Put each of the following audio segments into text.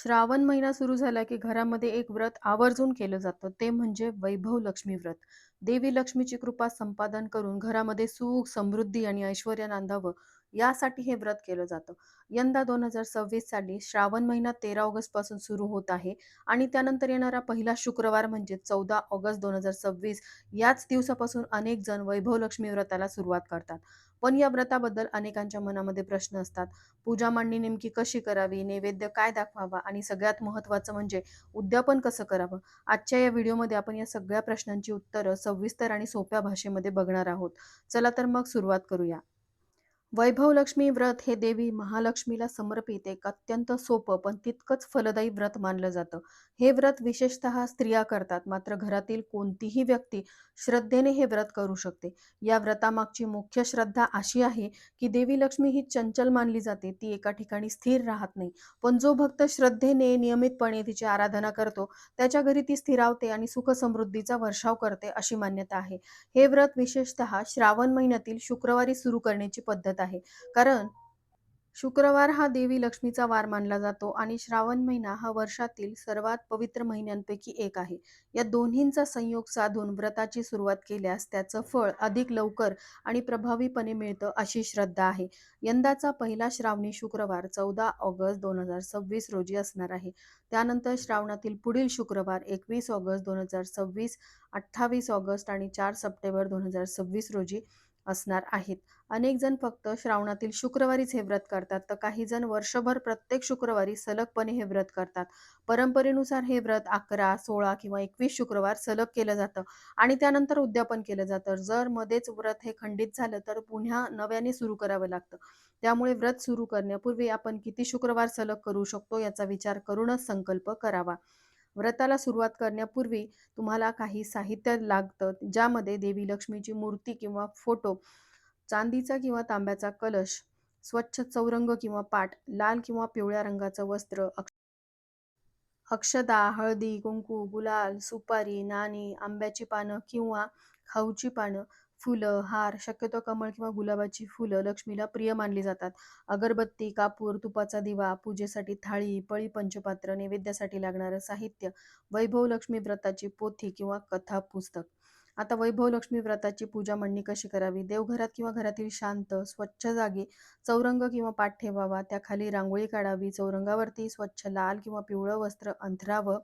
श्रावण महिना सुरू झाला की घरामध्ये एक व्रत आवर्जून केलं जातं ते म्हणजे वैभव लक्ष्मी व्रत. देवी लक्ष्मीची कृपा संपादन करून घरामध्ये सुख समृद्धी आणि ऐश्वर्य नांदावं यासाठी हे व्रत केलं जातं. यंदा 2026 साली श्रावण महिना 13 ऑगस्ट पासून सुरू होत आहे आणि त्यानंतर येणारा पहिला शुक्रवार म्हणजे 14 ऑगस्ट 2026 याच दिवसापासून अनेक जण वैभव लक्ष्मी व्रताला सुरुवात करतात. पण या व्रताबद्दल अनेकांच्या मनामध्ये प्रश्न असतात. पूजा मांडणी नेमकी कशी करावी, नैवेद्य काय दाखवावा आणि सगळ्यात महत्त्वाचं म्हणजे उद्यापन कसं करावं. आजच्या या व्हिडिओमध्ये आपण या सगळ्या प्रश्नांची उत्तरं सविस्तर आणि सोप्या भाषेमध्ये बघणार आहोत. चला तर मग सुरुवात करूया. वैभव लक्ष्मी व्रत हे देवी महालक्ष्मीला समर्पित एक अत्यंत सोपं पण तितकंच फलदायी व्रत मानलं जातं. हे व्रत विशेषतः स्त्रिया करतात, मात्र घरातील कोणतीही व्यक्ती श्रद्धेने हे व्रत करू शकते. या व्रतामागची मुख्य श्रद्धा अशी आहे की देवी लक्ष्मी ही चंचल मानली जाते, ती एका ठिकाणी स्थिर राहत नाही. पण जो भक्त श्रद्धेने नियमितपणे तिची आराधना करतो त्याच्या घरी ती स्थिरावते आणि सुख समृद्धीचा वर्षाव करते अशी मान्यता आहे. हे व्रत विशेषतः श्रावण महिन्यातील शुक्रवारी सुरू करण्याची पद्धत आहे. कारण शुक्रवार हा देवी लक्ष्मीचा वार मानला जातो आणि श्रावण महिना हा वर्षातील सर्वात पवित्र महिन्यांपैकी एक आहे. या दोन्हींचा संयोग साधून व्रताची सुरुवात केल्यास त्याचं फळ अधिक लवकर आणि प्रभावीपणे मिळतं अशी श्रद्धा आहे. यंदाचा पहिला श्रावणी शुक्रवार 14 ऑगस्ट 2026 रोजी असणार आहे. त्यानंतर श्रावणातील पुढील शुक्रवार 21 ऑगस्ट 2026, 28 ऑगस्ट आणि 4 सप्टेंबर 2026 रोजी असणार आहेत. अनेक जण फक्त श्रावणातील शुक्रवारीच हे व्रत करतात, तर काही जण वर्षभर प्रत्येक शुक्रवारी सलगपणे हे व्रत करतात. परंपरेनुसार हे व्रत 11, 16 किंवा 21 शुक्रवार सलग केलं जातं आणि त्यानंतर उद्यापन केलं जातं. जर मध्येच व्रत हे खंडित झालं तर पुन्हा नव्याने सुरू करावं लागतं. त्यामुळे व्रत सुरू करण्यापूर्वी आपण किती शुक्रवार सलग करू शकतो याचा विचार करूनच संकल्प करावा. व्रताला सुरुवात करण्यापूर्वी तुम्हाला काही साहित्य लागतं, ज्यामध्ये देवी लक्ष्मीची मूर्ती किंवा फोटो, चांदीचा किंवा तांब्याचा कलश, स्वच्छ चौरंग किंवा पाट, लाल किंवा पिवळ्या रंगाचं वस्त्र, अक्षदा, हळदी, कुंकू, गुलाल, सुपारी, नाणी, आंब्याची पानं किंवा खाऊची पानं, फुलं, हार, शक्यतो कमळ किंवा गुलाबाची फुलं लक्ष्मीला प्रिय मानली जातात. अगरबत्ती, कापूर, तुपाचा दिवा, पूजेसाठी थाळी, पळी पंचपात्र, नैवेद्यासाठी लागणारं साहित्य, वैभव लक्ष्मी व्रताची पोथी किंवा कथा पुस्तक. आता वैभव लक्ष्मी व्रताची पूजा मांडणी कशी करावी? देवघरात किंवा घरातील शांत, स्वच्छ जागी चौरंग किंवा पाट ठेवावा. त्याखाली रांगोळी काढावी. चौरंगावरती स्वच्छ लाल किंवा पिवळं वस्त्र अंथरावं.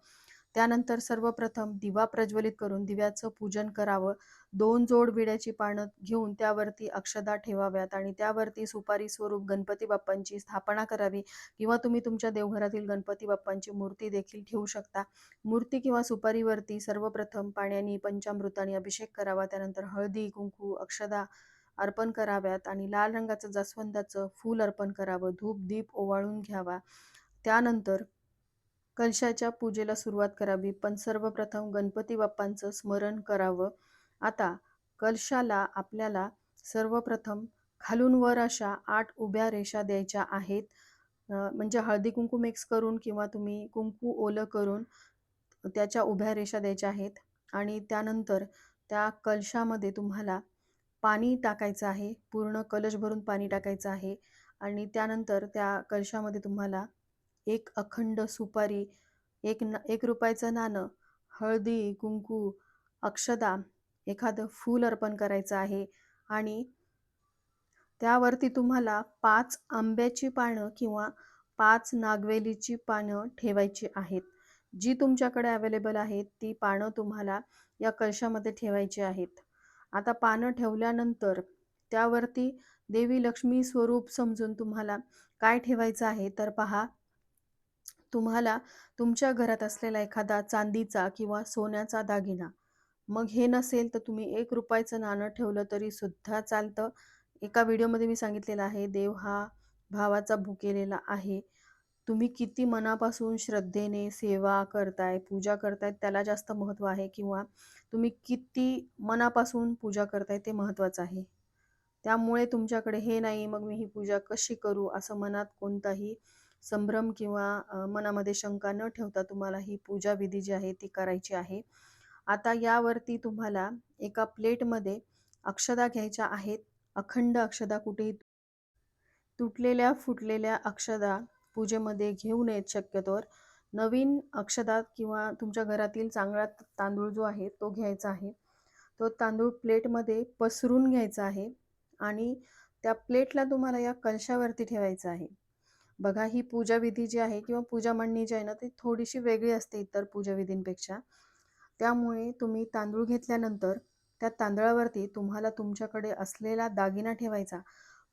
त्यानंतर सर्वप्रथम दिवा प्रज्वलित करून दिव्याचं पूजन करावं. 2 जोड विड्याची पानं घेऊन त्यावरती अक्षदा ठेवाव्यात आणि त्यावरती सुपारी स्वरूप गणपती बाप्पांची स्थापना करावी किंवा तुम्ही तुमच्या देवघरातील गणपती बाप्पांची मूर्ती देखील ठेवू शकता. मूर्ती किंवा सुपारीवरती सर्वप्रथम पाण्याने पंचामृताने अभिषेक करावा. त्यानंतर हळदी, कुंकू, अक्षदा अर्पण कराव्यात आणि लाल रंगाचं जास्वंदाचं फूल अर्पण करावं. धूप दीप ओवाळून घ्यावा. त्यानंतर कलशाच्या पूजेला सुरुवात करावी, पण सर्वप्रथम गणपती बाप्पांचं स्मरण करावं. आता कलशाला आपल्याला सर्वप्रथम खालून वर अशा 8 उभ्या रेषा द्यायच्या आहेत. म्हणजे हळदी कुंकू मिक्स करून किंवा तुम्ही कुंकू ओलं करून त्याच्या उभ्या रेषा द्यायच्या आहेत आणि त्यानंतर त्या कलशामध्ये तुम्हाला पाणी टाकायचं आहे. पूर्ण कलश भरून पाणी टाकायचं आहे आणि त्यानंतर त्या कलशामध्ये तुम्हाला एक अखंड सुपारी, एक रुपयाचं नाणं, हळदी, कुंकू, अक्षदा, एखादं फूल अर्पण करायचं आहे आणि त्यावरती तुम्हाला 5 आंब्याची पानं किंवा 5 नागवेलीची पानं ठेवायची आहेत. जी तुमच्याकडे अवेलेबल आहेत ती पानं तुम्हाला या कलशामध्ये ठेवायची आहेत. आता पानं ठेवल्यानंतर त्यावरती देवी लक्ष्मी स्वरूप समजून तुम्हाला काय ठेवायचं आहे तर पहा, तुम्हाला तुमच्या घरात असलेला एखादा चांदीचा किंवा सोन्याचा दागिना, मग हे नसेल तर तुम्ही 1 रुपयाचं नाणं ठेवलं तरी सुद्धा चालतं. एका व्हिडिओमध्ये मी सांगितलेलं आहे, देव हा भावाचा भुकेलेला आहे. तुम्ही किती मनापासून श्रद्धेने सेवा करताय, पूजा करताय त्याला जास्त महत्त्व आहे किंवा तुम्ही किती मनापासून पूजा करताय ते महत्त्वाचं आहे. त्यामुळे तुमच्याकडे हे नाही, मग मी ही पूजा कशी करू असं मनात कोणताही संभ्रम किंवा मनामध्ये शंका न ठेवता तुम्हाला ही पूजा विधी जी आहे ती करायची आहे. आता यावरती तुम्हाला एका प्लेटमध्ये अक्षदा घ्यायच्या आहेत. अखंड अक्षदा, कुठेही तुटलेल्या फुटलेल्या अक्षदा पूजेमध्ये घेऊ नयेत शक्यतोवर. नवीन अक्षदात किंवा तुमच्या घरातील चांगला तांदूळ जो आहे तो घ्यायचा आहे. तो तांदूळ प्लेटमध्ये पसरून घ्यायचा आहे आणि त्या प्लेटला तुम्हाला या कलशावरती ठेवायचं आहे. बघा, ही पूजाविधी जी आहे किंवा पूजा मांडणी जी आहे ना, ती थोडीशी वेगळी असते इतर पूजाविधींपेक्षा. त्यामुळे तुम्ही तांदूळ घेतल्यानंतर त्या तांदळावरती तुम्हाला तुमच्याकडे असलेला दागिना ठेवायचा.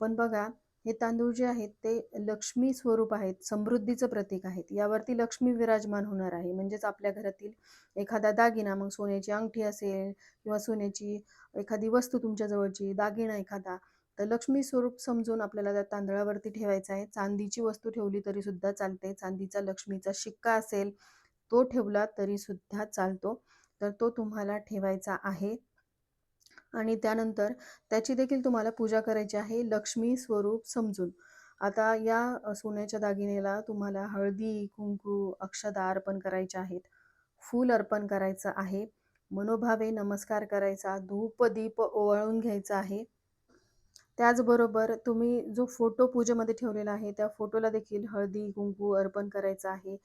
पण बघा, हे तांदूळ जे आहेत ते लक्ष्मी स्वरूप आहेत, समृद्धीचं प्रतीक आहेत. यावरती लक्ष्मी विराजमान होणार आहे. म्हणजेच आपल्या घरातील एखादा दागिना, मग सोन्याची अंगठी असेल किंवा सोन्याची एखादी वस्तू तुमच्या जवळची, दागिना एखादा, तर लक्ष्मी स्वरूप समजून आपल्याला त्या तांदळावरती ठेवायचं आहे. चांदीची वस्तू ठेवली तरी सुद्धा चालते. चांदीचा लक्ष्मीचा शिक्का असेल, तो ठेवला तरी सुद्धा चालतो. तर तो तुम्हाला ठेवायचा आहे आणि त्यानंतर त्याची देखील तुम्हाला पूजा करायची आहे लक्ष्मी स्वरूप समजून. आता या सोन्याच्या दागिनेला तुम्हाला हळदी, कुंकू, अक्षता अर्पण करायच्या आहेत. फूल अर्पण करायचं आहे. मनोभावे नमस्कार करायचा, धूप दीप ओवाळून घ्यायचा आहे. त्याचबरोबर तुम्ही जो फोटो पूजेमध्ये ठेवलेला आहे, त्या फोटोला देखील हळदी, कुंकू अर्पण करायचं आहे.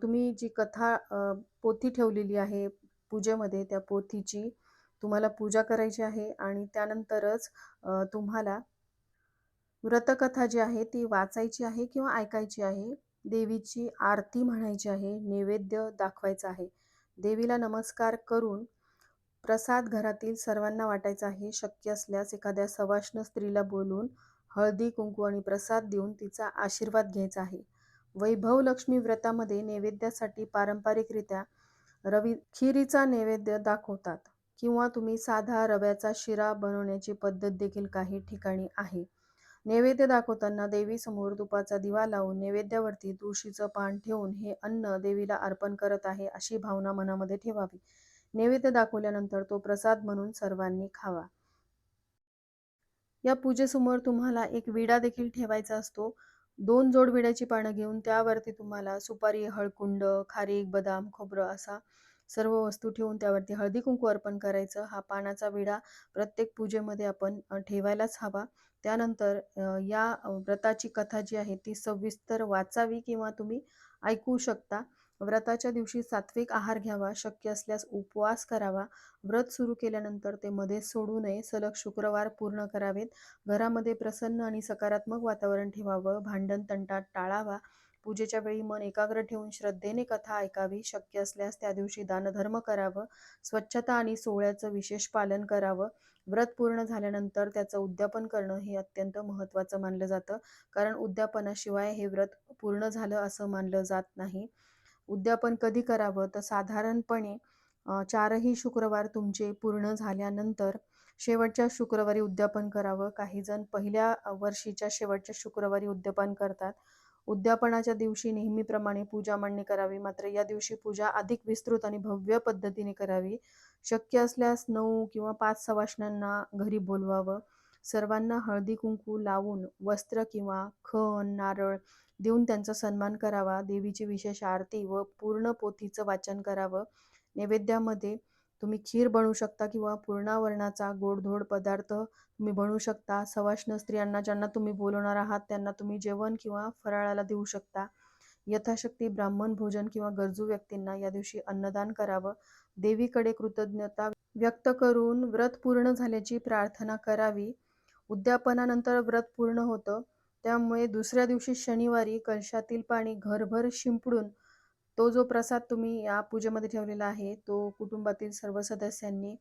तुम्ही जी कथा पोथी ठेवलेली आहे पूजेमध्ये, त्या पोथीची तुम्हाला पूजा करायची आहे आणि त्यानंतरच तुम्हाला व्रतकथा जी आहे ती वाचायची आहे किंवा ऐकायची आहे. देवीची आरती म्हणायची आहे, नैवेद्य दाखवायचा आहे. देवीला नमस्कार करून प्रसाद घरातील सर्वांना वाटायचा आहे. शक्य असल्यास एखाद्या सवाष्ण स्त्रीला बोलून हळदी, कुंकू आणि प्रसाद देऊन तिचा आशीर्वाद घ्यायचा आहे. वैभव लक्ष्मी व्रतामध्ये नैवेद्यासाठी पारंपरिकरित्या खिरीचा नैवेद्य दाखवतात किंवा तुम्ही साधा रव्याचा शिरा बनवण्याची पद्धत देखील काही ठिकाणी आहे. नैवेद्य दाखवताना देवीसमोर तुपाचा दिवा लावून नैवेद्यावरती तुळशीचं पान ठेवून हे अन्न देवीला अर्पण करत आहे अशी भावना मनामध्ये ठेवावी. नैवेद्य दाखवल्यानंतर तो प्रसाद म्हणून सर्वांनी खावा. या पूजेसमोर तुम्हाला एक विडा देखील ठेवायचा असतो. 2 जोड विड्याची पानं घेऊन त्यावरती तुम्हाला सुपारी, हळकुंड, खारीक, बदाम, खोबरं असा सर्व वस्तू ठेवून त्यावरती हळदी-कुंकू अर्पण करायचं. हा पानाचा विडा प्रत्येक पूजेमध्ये आपण ठेवायलाच हवा. त्यानंतर या व्रताची कथा जी आहे ती सविस्तर वाचावी किंवा तुम्ही ऐकू शकता. व्रताच्या दिवशी सात्विक आहार घ्यावा, शक्य असल्यास उपवास करावा. व्रत सुरू केल्यानंतर ते मध्येच सोडू नये. सलग शुक्रवार पूर्ण करावेत. घरामध्ये प्रसन्न आणि सकारात्मक वातावरण ठेवावं. भांडण तंटा टाळावा. पूजेच्या वेळी मन एकाग्र ठेवून श्रद्धेने कथा ऐकावी. शक्य असल्यास त्या दिवशी दानधर्म करावं. स्वच्छता आणि सोहळ्याचं विशेष पालन करावं. व्रत पूर्ण झाल्यानंतर त्याचं उद्यापन करणं हे अत्यंत महत्त्वाचं मानलं जातं. कारण उद्यापनाशिवाय हे व्रत पूर्ण झालं असं मानलं जात नाही. उद्यापन कधी करावं तर साधारणपणे 4ही शुक्रवार तुमचे पूर्ण झाल्यानंतर शेवटच्या शुक्रवारी उद्यापन करावं. काही जण पहिल्या वर्षीच्या शेवटच्या शुक्रवारी उद्यापन करतात. उद्यापनाच्या दिवशी नेहमीप्रमाणे पूजा मांडणी करावी. मात्र या दिवशी पूजा अधिक विस्तृत आणि भव्य पद्धतीने करावी. शक्य असल्यास 9 किंवा 5 सवाष्णांना घरी बोलवावं. सर्वांना हळदी कुंकू लावून वस्त्र किंवा खण, नारळ देऊन त्यांचा सन्मान करावा. देवीची विशेष आरती व पूर्ण पोथीचं वाचन करावं. नैवेद्यामध्ये तुम्ही खीर बनवू शकता किंवा पूर्णावरणाचा गोडधोड पदार्थ तुम्ही बनवू शकता. सवाष्ण स्त्रियांना ज्यांना तुम्ही बोलवणार आहात त्यांना तुम्ही जेवण किंवा फराळाला देऊ शकता. यथाशक्ती ब्राह्मण भोजन किंवा गरजू व्यक्तींना या दिवशी अन्नदान करावं. देवीकडे कृतज्ञता व्यक्त करून व्रत पूर्ण झाल्याची प्रार्थना करावी. उद्यापनानंतर व्रत पूर्ण होतं. त्यामुळे दुसऱ्या दिवशी शनिवारी कलशातील पाणी घरभर शिंपडून तो जो प्रसाद तुम्ही या पूजेमध्ये ठेवलेला आहे तो कुटुंबातील सर्व सदस्यांनी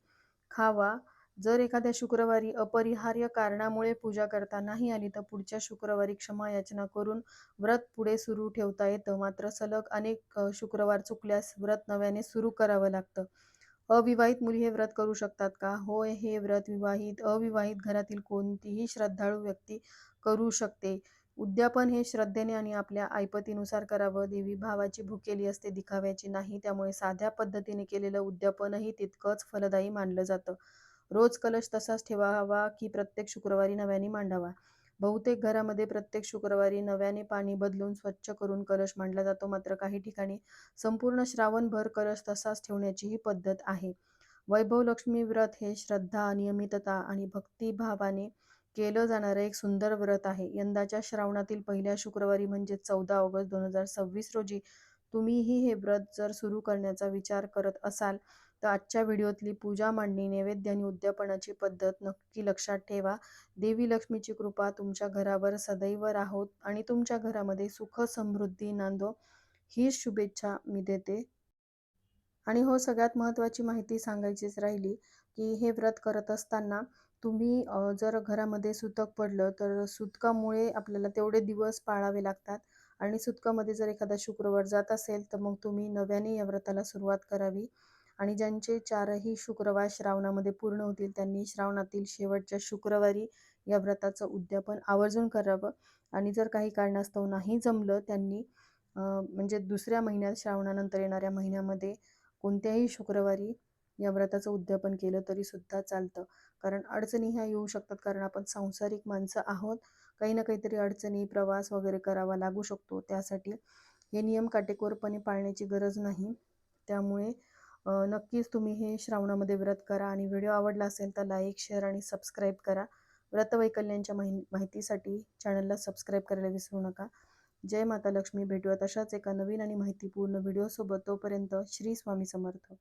खावा. जर एखाद्या शुक्रवारी अपरिहार्य कारणामुळे पूजा करता नाही आली तर पुढच्या शुक्रवारी क्षमा याचना करून व्रत पुढे सुरू ठेवता येतं. मात्र सलग अनेक शुक्रवार चुकल्यास व्रत नव्याने सुरू करावं लागतं. अविवाहित मुली हे व्रत करू शकतात का? होय, हे व्रत विवाहित, अविवाहित घरातील कोणतीही श्रद्धाळू व्यक्ती करू शकते. उद्यापन हे श्रद्धेने आणि आपल्या ऐपतीनुसार करावं. देवी भावाची भुकेली असते, दिखाव्याची नाही. त्यामुळे साध्या पद्धतीने केलेलं उद्यापनही तितकंच फलदायी मानलं जातं. रोज कलश तसाच ठेवावा की प्रत्येक शुक्रवारी नव्याने मांडावा? बहुतेक घरामध्ये प्रत्येक शुक्रवारी नव्याने पाणी बदलून स्वच्छ करून कलश मांडला जातो. मात्र काही ठिकाणी संपूर्ण श्रावणभर कलश तसाच ठेवण्याचीही पद्धत आहे. वैभव लक्ष्मी व्रत हे श्रद्धा, नियमितता आणि भक्तिभावाने केलं जाणारं एक सुंदर व्रत आहे. यंदाच्या श्रावणातील पहिल्या शुक्रवारी म्हणजे 14 ऑगस्ट 2026 रोजी तुम्हीही हे व्रत जर सुरू करण्याचा विचार करत असाल, तर आजच्या व्हिडिओतली पूजा मांडणी, नैवेद्य आणि उद्यापनाची पद्धत नक्की लक्षात ठेवा. देवी लक्ष्मीची कृपा तुमच्या घरावर सदैव राहोत आणि तुमच्या घरामध्ये सुख समृद्धी नांदो, ही शुभेच्छा मी देते. आणि हो, सगळ्यात महत्त्वाची माहिती सांगायचीच राहिली, की हे व्रत करत असताना तुम्ही जर घरामध्ये सुतक पडलं, तर सुतकामुळे आपल्याला तेवढे दिवस पाळावे लागतात आणि सुतकामध्ये जर एखादा शुक्रवार जात असेल, तर मग तुम्ही नव्याने या व्रताला सुरुवात करावी. आणि ज्यांचे 4ही शुक्रवार श्रावणामध्ये पूर्ण होतील, त्यांनी श्रावणातील शेवटच्या शुक्रवारी या व्रताचं उद्यापन आवर्जून करावं. आणि जर काही कारणास्तव नाही जमलं त्यांनी, म्हणजे दुसऱ्या महिन्यात, श्रावणानंतर येणाऱ्या महिन्यामध्ये कोणत्याही शुक्रवारी या व्रताचं उद्यापन केलं तरी सुद्धा चालतं. कारण अडचणी ह्या येऊ शकतात, कारण आपण सांसारिक माणसं आहोत. काही ना काहीतरी अडचणी, प्रवास वगैरे करावा लागू शकतो. त्यासाठी हे नियम काटेकोरपणे पाळण्याची गरज नाही. त्यामुळे नक्कीच तुम्ही हे श्रावणामध्ये व्रत करा. आणि व्हिडिओ आवडला असेल तर लाईक, शेअर आणि सबस्क्राईब करा. व्रतवैकल्यांच्या माहितीसाठी चॅनलला सबस्क्राईब करायला विसरू नका. जय माता लक्ष्मी. भेटूया तशाच एका नवीन आणि माहितीपूर्ण व्हिडिओसोबत. तोपर्यंत श्री स्वामी समर्थ.